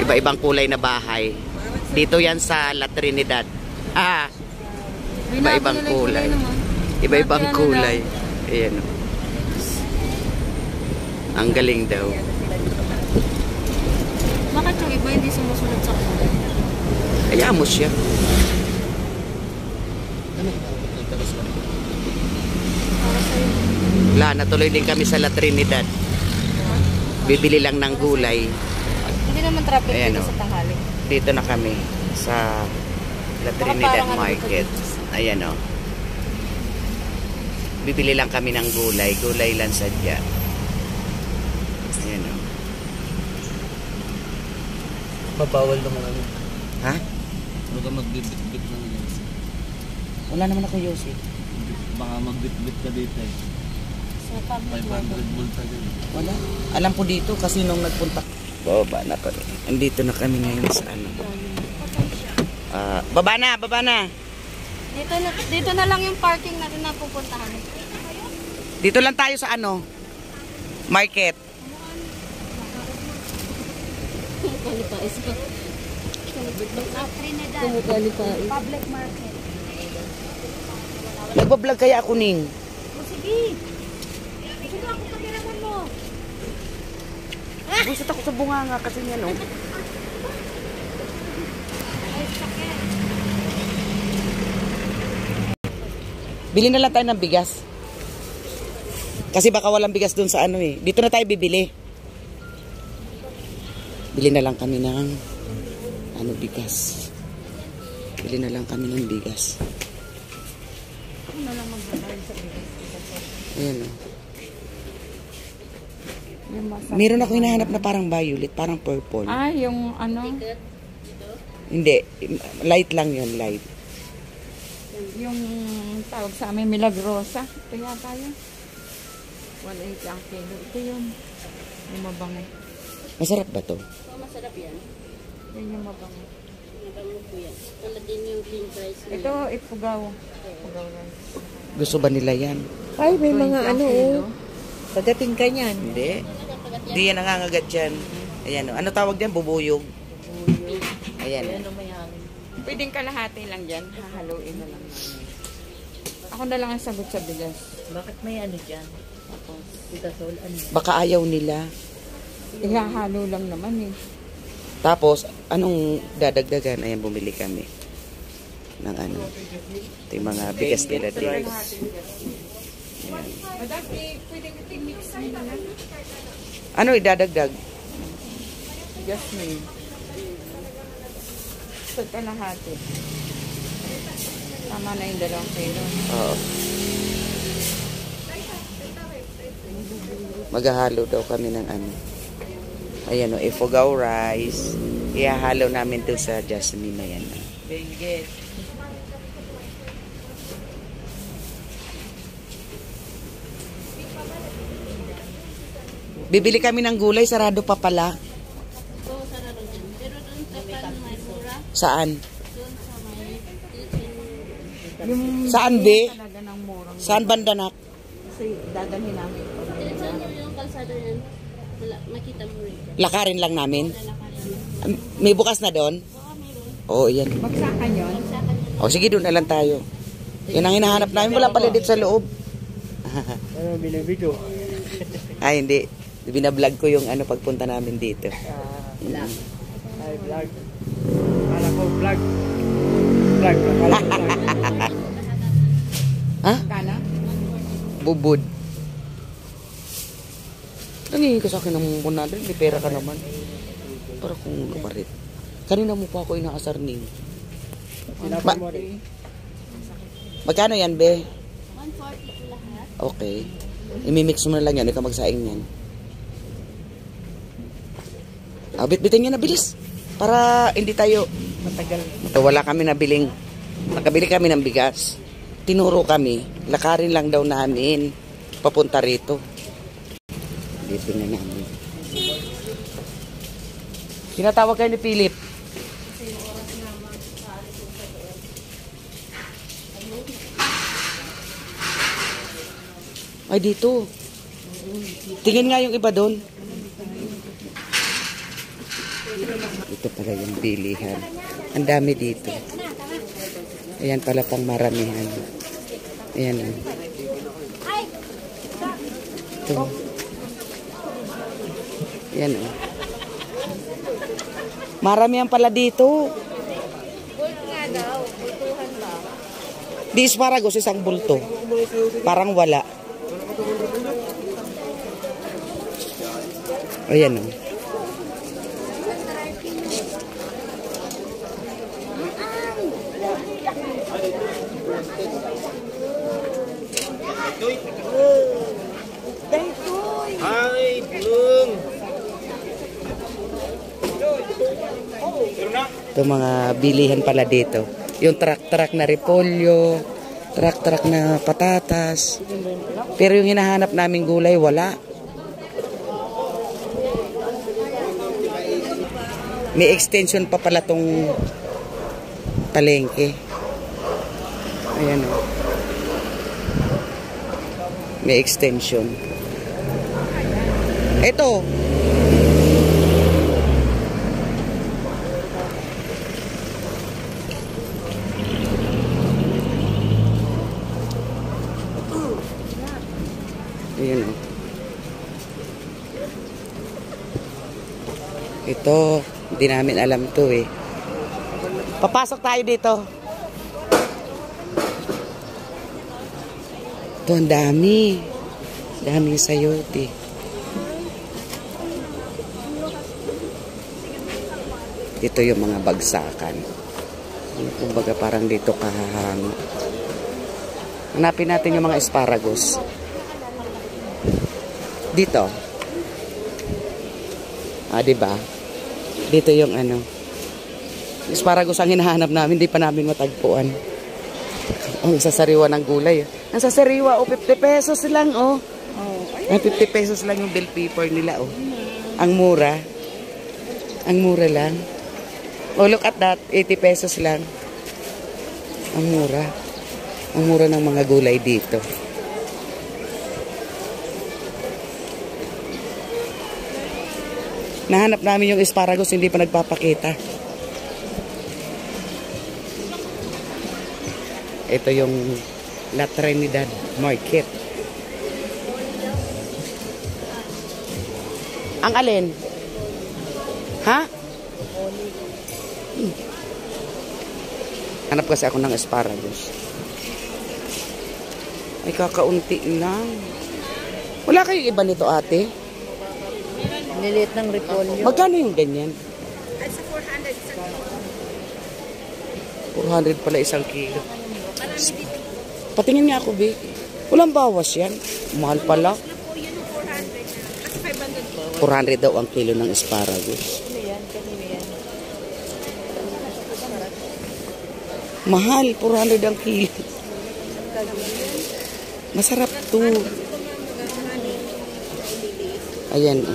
Iba-ibang kulay na bahay. Dito yan sa La Trinidad. Iba-ibang kulay. Iba-ibang kulay. Ayan. Ang galing daw. Bakit yung iba hindi sumusunod sa kulay? Kaya mo siya. Wala, natuloy din kami sa La Trinidad. Bibili lang ng gulay. Hindi naman traffic dito sa tanghali. Dito na kami sa La Trinidad Market. Ayan o. Bibili lang kami ng gulay. Gulay lang sadya. Ayan o. Mabawal naman ano. Ha? Huwag ka magbibit-bit ng Yossi. Wala naman ako Yossi. Baka magbit-bit ka dito eh. Sa public 500 multa dyan. Wala. Alam ko dito kasi nung nagpunta. Baba na kami. Andito na kami ngayon sa ano. Baba na, baba na. Dito na lang yung parking natin na pupuntahan. Dito lang tayo sa ano? Market. Public market. Nagbablog kaya ako ning. Sige. Sige ako pagkiraman mo. Buset ako sa bunganga kasi yan o. Bili na lang tayo ng bigas. Kasi baka walang bigas dun sa ano eh. Dito na tayo bibili. Bili na lang kami ng ano bigas. Bili na lang kami ng bigas. Ano lang magbabayad sa bigas? Ayan o. Meron ako hinahanap na parang violet, parang purple. Ah, yung ano? Hindi. Light lang yun, light. Yung tawag sa amin, Milagrosa. Ito yata yun. 180 ang kilo. Ito yun. Yung mabango. Masarap ba to? Masarap yan. Yan yung mabango. Mabango po yan. Tulad din yung green rice. Ito, ipugaw. Ipugaw rice. Gusto ba nila yan? Ay, may mga ano oh. Pagdating ka niyan. Hindi. Hindi yan nangangagat dyan. Ayan o. Ano tawag dyan? Bubuyog. Ayan o. Pwedeng kalahati lang dyan. Hahaluin na lang namin. Ako na lang ang sagot sa bigas. Bakit may ano dyan? Tapos, itasol, ano? Baka ayaw nila. Ihahalo lang naman eh. Tapos, anong dadagdagan? Ayan, bumili kami. Ng ano. Ito yung mga bigas nila dito. Ayan. Madam, pwedeng i-mix nila lang. Ano idadagdag? Jasmine. So, kalahati. Tama na yung 2 kilo. Oo. Maghahalo daw kami ng ano. Ayan o, ifugao rice. Ihahalo namin to sa jasmine na yan. Benguet. Bibili kami ng gulay, sarado pa pala. Oo, sarado dyan. Pero doon sa pan may mura. Saan? Doon sa may Yung Saan, be? talaga ng murang. Saan banda na? Kasi dadalhin namin. Diretso nyo yung kalsada yan. Makita mo rin. Lakarin lang namin. May bukas na doon? Oo, yan. Bagsakan yun. O, sige, doon na lang tayo. Yan ang hinahanap namin. Wala pala dito sa loob. Ano, binibidyo? Ay, hindi. Binablog ko yung ano pagpunta namin dito. Vlog. Ay, vlog. Kala ko vlog. Vlog. Kala ko vlog. Ha? Kana? Bubud. Nangingi ka sa akin ng 100. May pera ka naman. Para kung kaparit. Kanina mo pa ako inaasarning. Magkano yan, be? 140 po lahat. Okay. Imimix mo na lang yan. Ikaw magsaing yan. Bit-bitin nyo na bilis. Para hindi tayo Matagal. wala kami nabiling. Nakabili kami ng bigas. Tinuro kami. Lakarin lang daw namin. Papunta rito. Dito na namin. Tinatawag kayo ni Philip. Ay, dito. Tingin nga yung iba doon. Ito pala yung bilihan. Ang dami dito. Ayan pala pang maramihan. Ayan. Ito. Ayan o. Maramihan pala dito. Di asparagus, isang bulto. Parang wala. Ayan o. Ay, bulong. Ito mga bilihan pala dito. Yung truck-truck na repolyo, truck-truck na patatas. Pero yung hinahanap naming gulay, wala. May extension pa pala tong palengke. Ayan o. May extension. Ito. Ayan o. Ito, hindi namin alam to eh. Papasok tayo dito. Ito, ang dami. Daming sayote. Ito yung mga bagsakan. Kumbaga parang dito kahahango. Hanapin natin yung mga asparagus. Dito. Ah, diba? Dito yung ano. Asparagus ang hinahanap namin, di pa namin matagpuan. Ang sasariwa ng gulay. Ang sasariwa, 50 pesos lang, oh. Ang 50 pesos lang yung bell pepper nila, oh. Ang mura. Ang mura lang. Oh, look at that. 80 pesos lang. Ang mura. Ang mura ng mga gulay dito. Nahanap namin yung asparagus, hindi pa nagpapakita. Ito yung La Trinidad Market. Ang alin? Ha? Hanap kasi ako ng asparagus. Ay, kakaunti lang. Wala kayong iba nito, ate? Niliit ng repolyo. Magkano yung ganyan? 400 pala isang kilo. Patingin nga ako, Vic. Walang bawas yan. Mahal pala. 400 daw ang kilo ng asparagus. Mahal, 400 ang kilo. Masarap to. Ayan.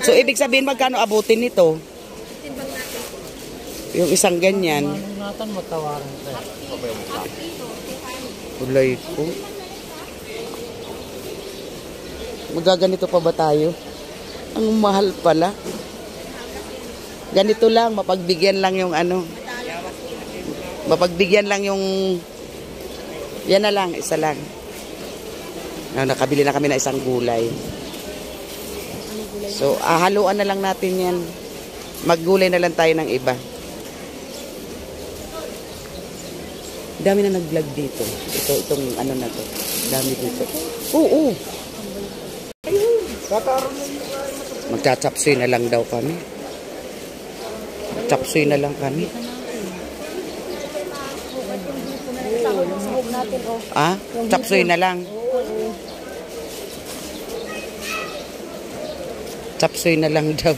So, ibig sabihin, magkano abutin nito? Yung isang ganyan. Natan magtawaran tayo. Ulay ko. Magaganito pa ba tayo? Ang mahal pala. Ganito lang, mapagbigyan lang yung ano. Mapagbigyan lang yung... Yan na lang, isa lang. Nakabili na kami na isang gulay. So, haluan na lang natin yan. Maggulay na lang tayo ng iba. Dami na nag-vlog dito. Itong ano na to. Dami dito. Oo. Magcha-chapsuy na lang daw kami. Chapsuy na lang kami. Ah? Chapsuy na lang. Chapsuy na lang daw.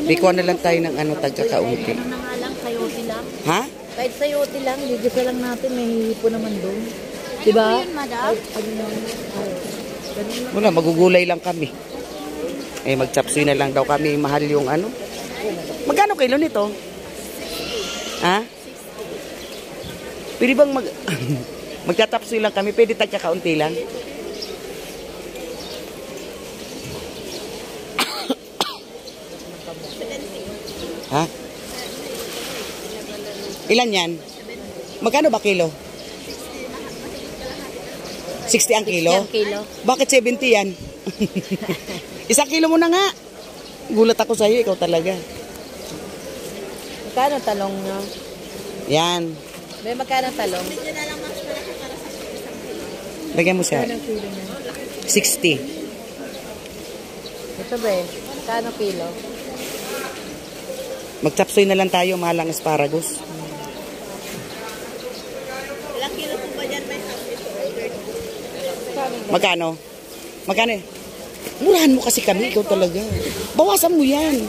Bikuha na lang tayo ng ano, tagkakaunti. Ano na nga lang, sayote lang. Ha? Kahit sayote lang, gigisa lang natin, may hipo naman doon. Diba? Wala, magugulay lang kami. Eh, mag-chapsuy na lang daw kami. Mahal yung ano. Magkano kilo nito? Ha? Pwede bang mag-chapsuy lang kami? Pwede tagkakaunti lang? Ha? Ilan yan? Magkano ba kilo? 60 ang kilo? 60 ang kilo. Bakit 70 yan? Isang kilo mo na nga. Gulat ako sa'yo, ikaw talaga. Magkano talong nyo? Yan. Be, magkano talong? Lagyan mo siya. Magkano kilo nyo? 60. Ito be, magkano kilo? Magchapsoy na lang tayo, mahal ang asparagus. Ilang kilo po ba dyan may half ito ordered? Magkano? Magkano eh? Murahan mo kasi kami, ikaw talaga. Bawasan mo yan.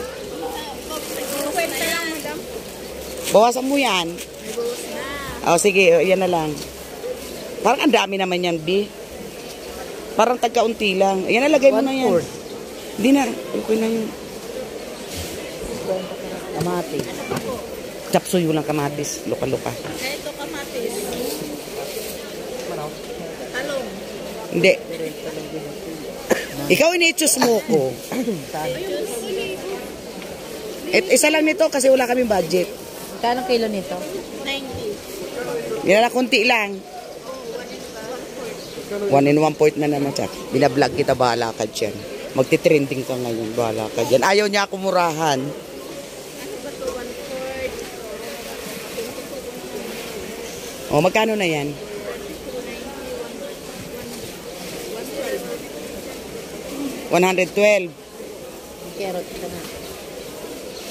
Kwenta lang, madam. Bawasan mo yan. May bawas na. O sige, yan na lang. Parang ang dami naman yan, B. Parang tagkaunti lang. Yan, nalagay mo na yan. 1/4. Hindi na. Okay na yun. Kamatis. Chapsoy lang kamatis. Luka-luka. Ito kamatis. Talong. Hindi. Ikaw ini-choose mo ko. Isa lang nito kasi wala kaming budget. Magkano kilo nito? 90. Yan na, konti lang. 1 and 1/4 na naman siya. Binablog kita, bahala ka dyan. Magti-trending ka ngayon, bahala ka dyan. Ayaw niya ako murahan. Ano ba ito? 1/4. O, magkano na yan? 112. Carrot ka na.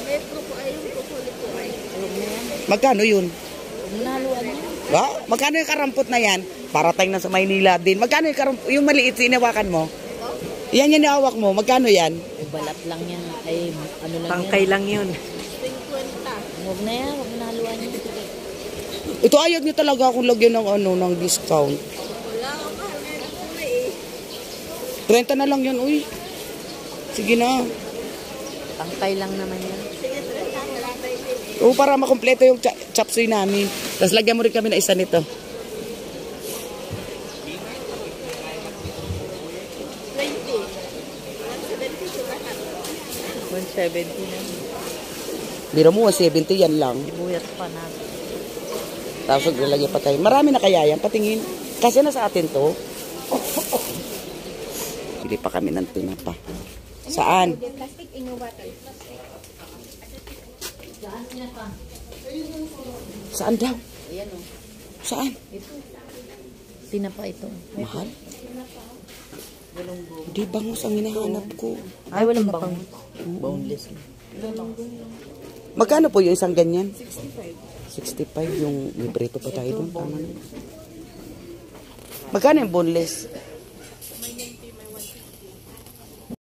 May po ay yung pupuli po ay. Huwag na yan. Magkano yun? Huwag mo nahaluan yan. Ba? Magkano yung karampot na yan? Parating na sa Maynila din. Magkano yung karampot? Yung maliit, sinawakan mo? Yan yung nahawak mo. Magkano yan? Ay, balat lang yan. Ay, ano lang Tangkay yan. lang yun. 50. Huwag na yan. Huwag mo nahaluan yan. Ito ayaw niyo talaga akong lagyan ng ng discount. Wala ako mahal na yung kulay eh. 30 na lang yun, uy. Sige na. Tangkay lang naman yan. Sige, 30 na lang tayo din eh. Oo, para makompleto yung chapsuy namin. Tapos lagyan mo rin kami na isa nito. 20. 170 po lahat. 170 na. Biro mo, 70 yan lang. Sibuyas pa natin. Tapos lalagyan pa tayo. Marami na kaya yan, patingin. Kasi na sa atin to. Bili pa kami ng tuna pa. Saan? Plastic in your bottle. Saan daw? Ayan o. Saan? Tinapa ito. Mahal? Di bangus ang hinahanap ko. Ay, walang bang. Boneless. Magkano po yung isang ganyan? 65 yung librito pa tayo doon. Tama na. Magkano yung boneless?